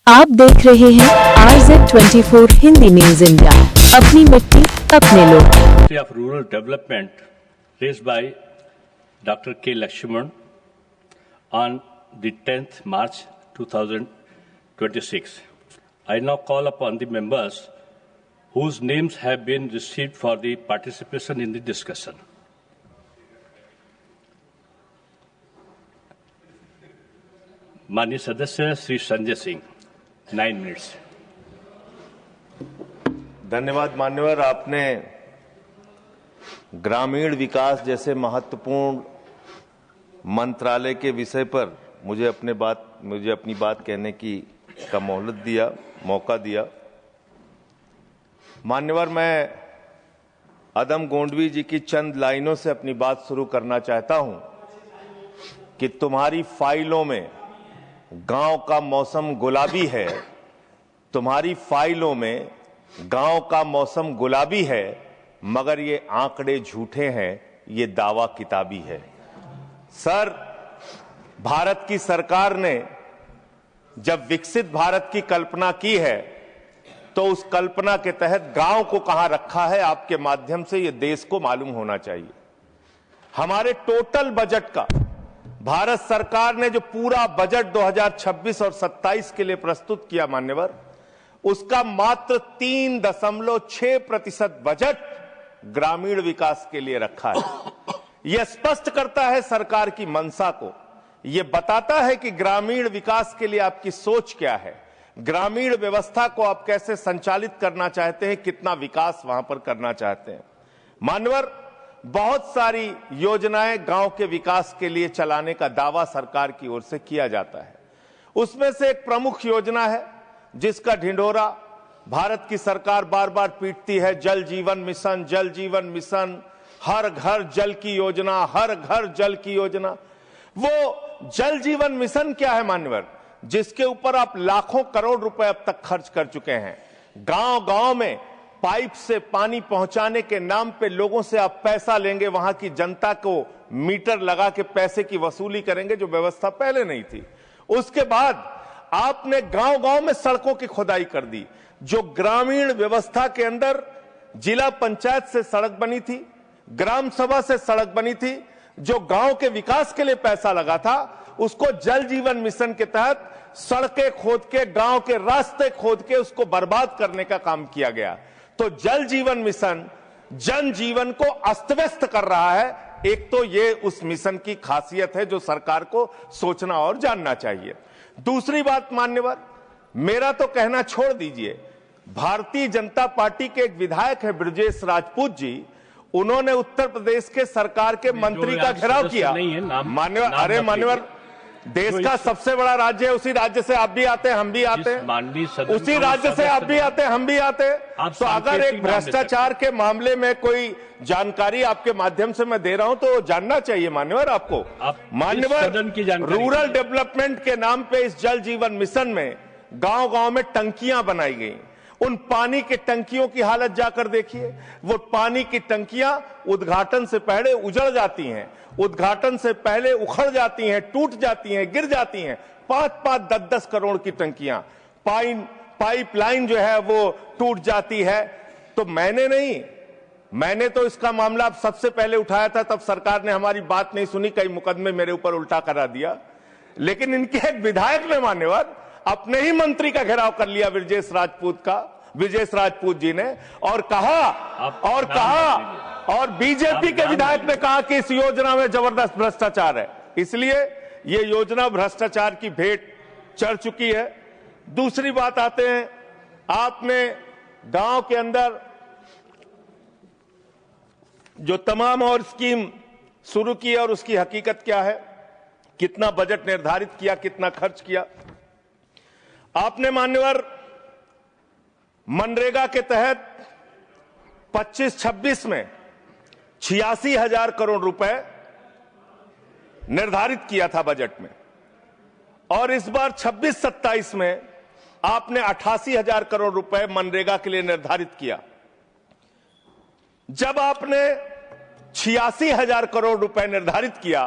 आप देख रहे हैं RZ24 हिंदी न्यूज इंडिया। अपनी मिट्टी अपने लोग। of Rural Development raised by Dr. K. Lakshman on the 10th March 2026. I now call upon the members whose names have been received for the participation in the discussion. माननीय सदस्य Shri Sanjay Singh, 9 minutes. धन्यवाद मान्यवर। आपने ग्रामीण विकास जैसे महत्वपूर्ण मंत्रालय के विषय पर मुझे अपनी बात कहने का मोहलत दिया, मौका दिया। मान्यवर, मैं अदम गोंडवी जी की चंद लाइनों से अपनी बात शुरू करना चाहता हूं कि तुम्हारी फाइलों में गांव का मौसम गुलाबी है, तुम्हारी फाइलों में गांव का मौसम गुलाबी है, मगर ये आंकड़े झूठे हैं, ये दावा किताबी है। सर, भारत की सरकार ने जब विकसित भारत की कल्पना की है तो उस कल्पना के तहत गांव को कहां रखा है, आपके माध्यम से ये देश को मालूम होना चाहिए। हमारे टोटल बजट का भारत सरकार ने जो पूरा बजट 2026 और 27 के लिए प्रस्तुत किया मान्यवर, उसका मात्र 3.6% बजट ग्रामीण विकास के लिए रखा है। यह स्पष्ट करता है सरकार की मंशा को। यह बताता है कि ग्रामीण विकास के लिए आपकी सोच क्या है, ग्रामीण व्यवस्था को आप कैसे संचालित करना चाहते हैं, कितना विकास वहां पर करना चाहते हैं। मान्यवर, बहुत सारी योजनाएं गांव के विकास के लिए चलाने का दावा सरकार की ओर से किया जाता है। उसमें से एक प्रमुख योजना है जिसका ढिंढोरा भारत की सरकार बार बार पीटती है, जल जीवन मिशन, जल जीवन मिशन, हर घर जल की योजना, हर घर जल की योजना। वो जल जीवन मिशन क्या है मान्यवर, जिसके ऊपर आप लाखों करोड़ रुपए अब तक खर्च कर चुके हैं। गांव गांव में पाइप से पानी पहुंचाने के नाम पे लोगों से आप पैसा लेंगे, वहां की जनता को मीटर लगा के पैसे की वसूली करेंगे, जो व्यवस्था पहले नहीं थी। उसके बाद आपने गांव गांव में सड़कों की खुदाई कर दी। जो ग्रामीण व्यवस्था के अंदर जिला पंचायत से सड़क बनी थी, ग्राम सभा से सड़क बनी थी, जो गांव के विकास के लिए पैसा लगा था, उसको जल जीवन मिशन के तहत सड़कें खोद के, गांव के रास्ते खोद के उसको बर्बाद करने का काम किया गया। तो जल जीवन मिशन जन जीवन को अस्त व्यस्त कर रहा है। एक तो ये उस मिशन की खासियत है जो सरकार को सोचना और जानना चाहिए। दूसरी बात मान्यवर, मेरा तो कहना छोड़ दीजिए, भारतीय जनता पार्टी के एक विधायक है ब्रजेश राजपूत जी, उन्होंने उत्तर प्रदेश के सरकार के मंत्री का घेराव किया। मान्यवर, अरे मान्यवर, देश का सबसे बड़ा राज्य है, उसी राज्य से आप भी आते हैं, हम भी आते हैं, उसी राज्य से आप भी आते हैं, हम भी आते हैं। तो अगर एक भ्रष्टाचार के मामले में कोई जानकारी आपके माध्यम से मैं दे रहा हूं तो जानना चाहिए मान्यवर आपको। मान्यवर, रूरल डेवलपमेंट के नाम पे इस जल जीवन मिशन में गांव गांव में टंकियां बनाई गई। उन पानी की टंकियों की हालत जाकर देखिए। वो पानी की टंकियां उद्घाटन से पहले उजड़ जाती हैं, उद्घाटन से पहले उखड़ जाती हैं, टूट जाती हैं, गिर जाती हैं। 5-5, 10-10 करोड़ की टंकियां, पाइपलाइन जो है वो टूट जाती है। तो मैंने तो इसका मामला अब सबसे पहले उठाया था, तब सरकार ने हमारी बात नहीं सुनी, कई मुकदमे मेरे ऊपर उल्टा करा दिया। लेकिन इनके एक विधायक ने मान्यवर अपने ही मंत्री का घेराव कर लिया, ब्रजेश राजपूत जी ने, और बीजेपी के विधायक ने कहा कि इस योजना में जबरदस्त भ्रष्टाचार है। इसलिए ये योजना भ्रष्टाचार की भेंट चढ़ चुकी है। दूसरी बात आते हैं, आपने गांव के अंदर जो तमाम और स्कीम शुरू की और उसकी हकीकत क्या है, कितना बजट निर्धारित किया, कितना खर्च किया। आपने मान्यवर मनरेगा के तहत 25-26 में 86,000 करोड़ रुपए निर्धारित किया था बजट में, और इस बार 26-27 में आपने 88,000 करोड़ रुपए मनरेगा के लिए निर्धारित किया। जब आपने 86,000 करोड़ रुपए निर्धारित किया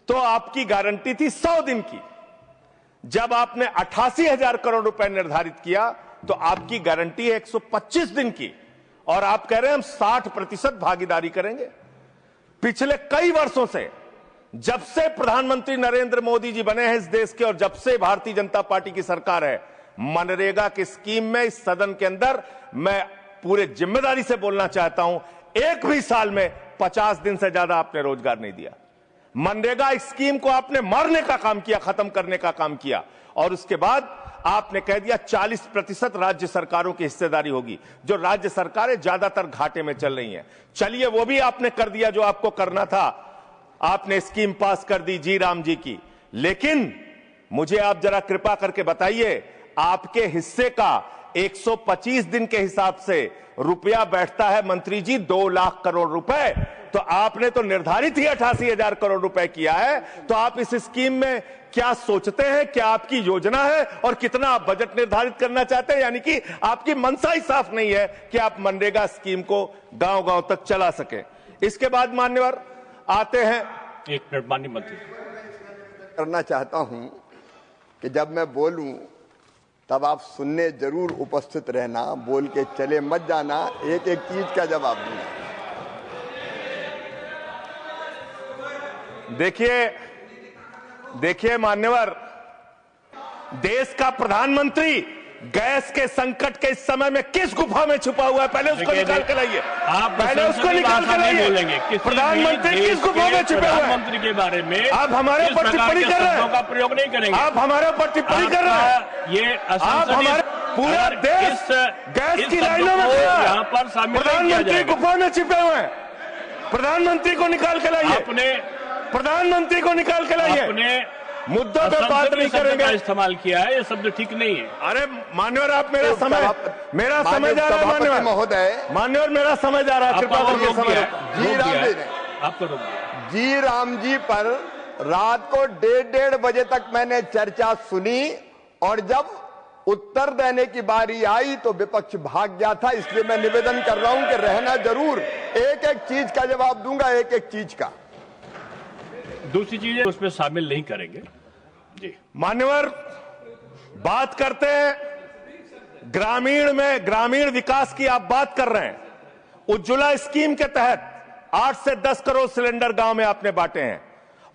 तो आपकी गारंटी थी 100 दिन की। जब आपने 88,000 करोड़ रुपए निर्धारित किया तो आपकी गारंटी है 125 दिन की, और आप कह रहे हैं हम 60% भागीदारी करेंगे। पिछले कई वर्षों से, जब से प्रधानमंत्री नरेंद्र मोदी जी बने हैं इस देश के और जब से भारतीय जनता पार्टी की सरकार है, मनरेगा की स्कीम में इस सदन के अंदर मैं पूरे जिम्मेदारी से बोलना चाहता हूं, एक भी साल में 50 दिन से ज्यादा आपने रोजगार नहीं दिया। मनरेगा स्कीम को आपने मारने का काम किया, खत्म करने का काम किया, और उसके बाद आपने कह दिया 40% राज्य सरकारों की हिस्सेदारी होगी। जो राज्य सरकारें ज्यादातर घाटे में चल रही हैं, चलिए वो भी आपने कर दिया जो आपको करना था, आपने स्कीम पास कर दी जी राम जी की। लेकिन मुझे आप जरा कृपा करके बताइए, आपके हिस्से का 125 दिन के हिसाब से रुपया बैठता है मंत्री जी 2 लाख करोड़ रुपए, तो आपने तो निर्धारित ही 88,000 करोड़ रुपए किया है। तो आप इस स्कीम में क्या सोचते हैं, क्या आपकी योजना है और कितना आप बजट निर्धारित करना चाहते हैं? यानी कि आपकी मंशा ही साफ नहीं है कि आप मनरेगा स्कीम को गांव-गांव तक चला सके। इसके बाद मान्यवर आते हैं, एक मिनट माननीय मंत्री। करना चाहता हूं कि जब मैं बोलूं तब आप सुनने जरूर उपस्थित रहना, बोल के चले मत जाना, एक एक चीज का जवाब दूंगा। देखिए मान्यवर, देश का प्रधानमंत्री गैस के संकट के इस समय में किस गुफा में छुपा हुआ है, पहले उसको निकाल के लाइए। आप पहले उसको निकाल के लाइए। प्रधानमंत्री किस गुफा में छुपे हुए हैं? प्रधानमंत्री के बारे में आप हमारे ऊपर टिप्पणी कर रहे हैं, का प्रयोग नहीं करेंगे। आप हमारे ऊपर टिप्पणी कर रहे हैं। ये आप हमारे पूरा देश गैस की लाइनों में खड़ा है, यहाँ पर शामिल प्रधानमंत्री गुफा में छिपे हुए हैं। प्रधानमंत्री को निकाल के लाइए, प्रधानमंत्री को निकाल के लाइए। मुद्दों पे बात नहीं करेंगे। इस्तेमाल किया है, ये शब्द ठीक नहीं है। अरे मान्यवर, आप मेरा समय जा रहा है मान्यवर महोदय, मान्यवर मेरा समय जा रहा है, कृपा करके समय। जी राम जी ने आपको रोक दिया। जी राम जी पर रात को 1:30 बजे तक मैंने चर्चा सुनी, और जब उत्तर देने की बारी आई तो विपक्ष भाग गया था। इसलिए मैं निवेदन कर रहा हूं कि रहना जरूर, एक एक चीज का जवाब दूंगा, एक एक चीज का। दूसरी चीजें उसमें शामिल नहीं करेंगे जी। मान्यवर, बात करते हैं ग्रामीण विकास की आप बात कर रहे हैं। उज्ज्वला स्कीम के तहत 8 से 10 करोड़ सिलेंडर गांव में आपने बांटे हैं,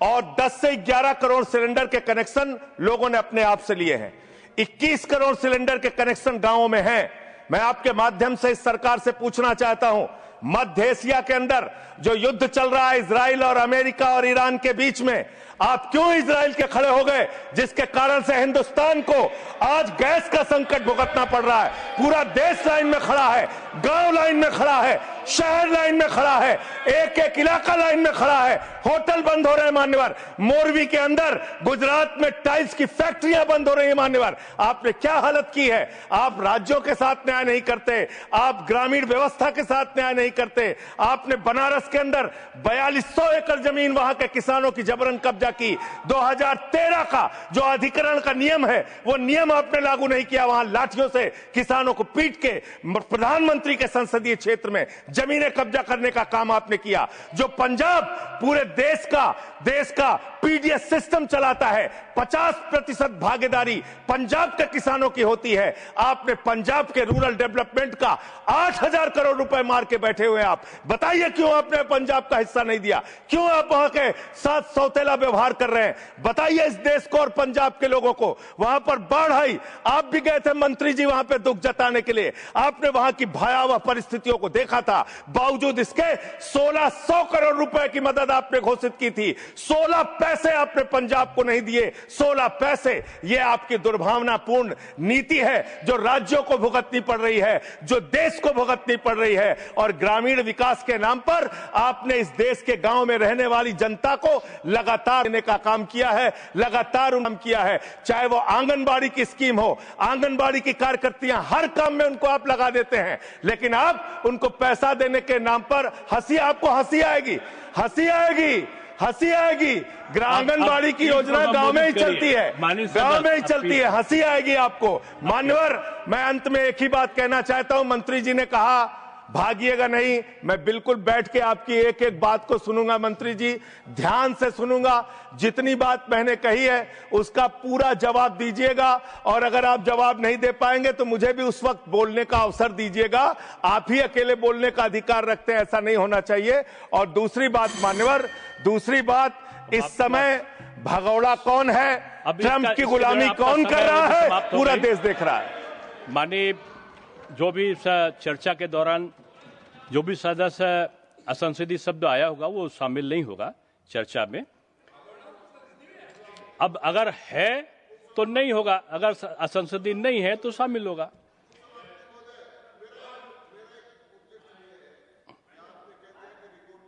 और 10 से 11 करोड़ सिलेंडर के कनेक्शन लोगों ने अपने आप से लिए हैं। 21 करोड़ सिलेंडर के कनेक्शन गांवों में हैं। मैं आपके माध्यम से इस सरकार से पूछना चाहता हूं, मध्य एशिया के अंदर जो युद्ध चल रहा है इजराइल और अमेरिका और ईरान के बीच में, आप क्यों इजराइल के खड़े हो गए, जिसके कारण से हिंदुस्तान को आज गैस का संकट भुगतना पड़ रहा है? पूरा देश लाइन में खड़ा है, गांव लाइन में खड़ा है, शहर लाइन में खड़ा है, एक एक इलाका लाइन में खड़ा है। होटल बंद हो रहे हैं मान्यवर, मोरवी के अंदर गुजरात में टाइल्स की फैक्ट्रियां बंद हो रही है मान्यवर। आपने क्या हालत की है? आप राज्यों के साथ न्याय नहीं करते, आप ग्रामीण व्यवस्था के साथ न्याय नहीं करते। आपने बनारस के अंदर 4200 एकड़ जमीन वहां के किसानों की जबरन कब्जा की। 2013 का जो अधिकरण का नियम है, वो नियम आपने लागू नहीं किया। वहां लाठियों से किसानों को पीट के प्रधानमंत्री के संसदीय क्षेत्र में जमीनें कब्जा करने का काम आपने किया। जो पंजाब पूरे देश का पीडीएस सिस्टम चलाता है, 50% भागीदारी पंजाब के किसानों की होती है। आपने पंजाब के रूरल डेवलपमेंट का 8,000 करोड़ रुपए मार के बैठे हुए। आप बताइए क्यों आपने पंजाब का हिस्सा नहीं दिया? क्यों आप वहां के साथ सौतेला व्यवहार कर रहे हैं? बताइए इस देश को और पंजाब के लोगों को। वहां पर बाढ़ आई, आप भी गए थे मंत्री जी वहां पे दुख जताने के लिए। आपने वहां की भयावह परिस्थितियों को देखा था। बावजूद इसके 1600 करोड़ रुपए की मदद आपने घोषित की थी। 16 पैसे आपने पंजाब को नहीं दिए। 16 पैसे। यह आपकी दुर्भावनापूर्ण नीति है जो राज्यों को भुगतनी पड़ रही है, जो देश को भुगतनी पड़ रही है। और ग्रामीण विकास के नाम पर आपने इस देश के गांव में रहने वाली जनता को लगातार देने का काम किया है, लगातार काम किया है। चाहे वो आंगनबाड़ी की स्कीम हो, आंगनबाड़ी की कार्यकर्तियां, हर काम में उनको आप लगा देते हैं, लेकिन आप उनको पैसा देने के नाम पर आपको हंसी आएगी, हंसी आएगी, हंसी आएगी। आंगनबाड़ी की योजना गांव में ही चलती है, गांव में ही चलती है, हंसी आएगी आपको। मान्यवर, मैं अंत में एक ही बात कहना चाहता हूं। मंत्री जी ने कहा भागिएगा नहीं, मैं बिल्कुल बैठ के आपकी एक एक बात को सुनूंगा मंत्री जी, ध्यान से सुनूंगा। जितनी बात मैंने कही है उसका पूरा जवाब दीजिएगा, और अगर आप जवाब नहीं दे पाएंगे तो मुझे भी उस वक्त बोलने का अवसर दीजिएगा। आप ही अकेले बोलने का अधिकार रखते हैं, ऐसा नहीं होना चाहिए। और दूसरी बात मान्यवर, दूसरी बात, इस समय भगौड़ा कौन है, ट्रंप की गुलामी कौन कर रहा है, पूरा देश देख रहा है। माननीय, जो भी इस चर्चा के दौरान जो भी सदस्य असंसदीय शब्द आया होगा वो शामिल नहीं होगा चर्चा में। अब अगर है तो नहीं होगा, अगर असंसदीय नहीं है तो शामिल होगा।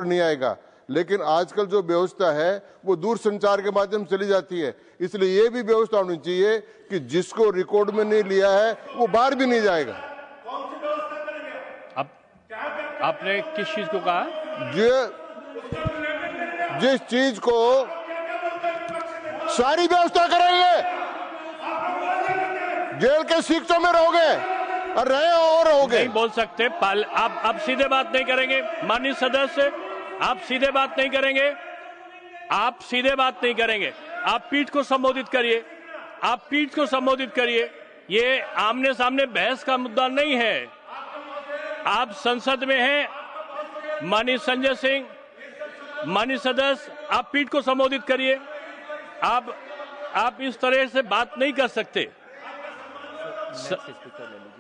नहीं आएगा, लेकिन आजकल जो व्यवस्था है वो दूर संचार के माध्यम से चली जाती है, इसलिए ये भी व्यवस्था होनी चाहिए कि जिसको रिकॉर्ड में नहीं लिया है वो बाहर भी नहीं जाएगा। अब आपने किस चीज को कहा? जिस चीज को सारी व्यवस्था करेंगे, जेल के शिक्षों में रहोगे और रहे और रहोगे। नहीं बोल सकते, आप सीधे बात नहीं करेंगे माननीय सदस्य, आप सीधे बात नहीं करेंगे, आप सीधे बात नहीं करेंगे। आप पीठ को संबोधित करिए, आप पीठ को संबोधित करिए। ये आमने सामने बहस का मुद्दा नहीं है। आप संसद में हैं। माननीय संजय सिंह, माननीय सदस्य, आप पीठ को संबोधित करिए। आप इस तरह से बात नहीं कर सकते।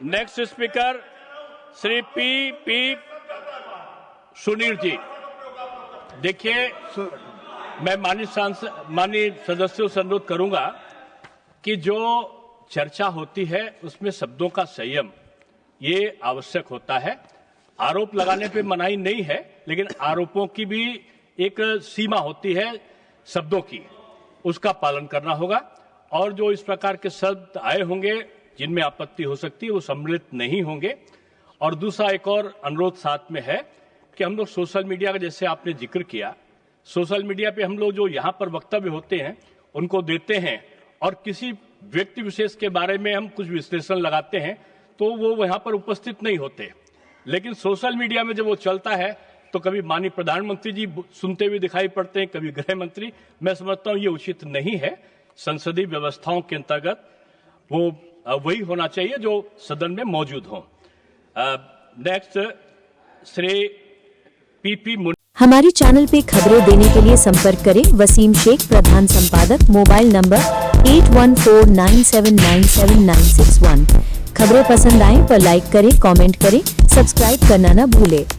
Next speaker Shri P Sunil ji. देखिए, मैं माननीय सदस्यों से अनुरोध करूंगा कि जो चर्चा होती है उसमें शब्दों का संयम ये आवश्यक होता है। आरोप लगाने पे मनाही नहीं है, लेकिन आरोपों की भी एक सीमा होती है शब्दों की, उसका पालन करना होगा। और जो इस प्रकार के शब्द आए होंगे जिनमें आपत्ति हो सकती है वो सम्मिलित नहीं होंगे। और दूसरा एक और अनुरोध साथ में है कि हम लोग सोशल मीडिया का, जैसे आपने जिक्र किया, सोशल मीडिया पे हम लोग जो यहाँ पर वक्तव्य होते हैं उनको देते हैं और किसी व्यक्ति विशेष के बारे में हम कुछ विश्लेषण लगाते हैं तो वो वहाँ पर उपस्थित नहीं होते। लेकिन सोशल मीडिया में जब वो चलता है तो कभी माननीय प्रधानमंत्री जी सुनते हुए दिखाई पड़ते हैं, कभी गृह मंत्री। मैं समझता हूँ ये उचित नहीं है। संसदीय व्यवस्थाओं के अंतर्गत वो वही होना चाहिए जो सदन में मौजूद हो। नेक्स्ट श्री पी हमारे चैनल पे खबरें देने के लिए संपर्क करें वसीम शेख, प्रधान संपादक, मोबाइल नंबर 8149797961। खबरें पसंद आए तो लाइक करें, कमेंट करें, सब्सक्राइब करना न भूलें।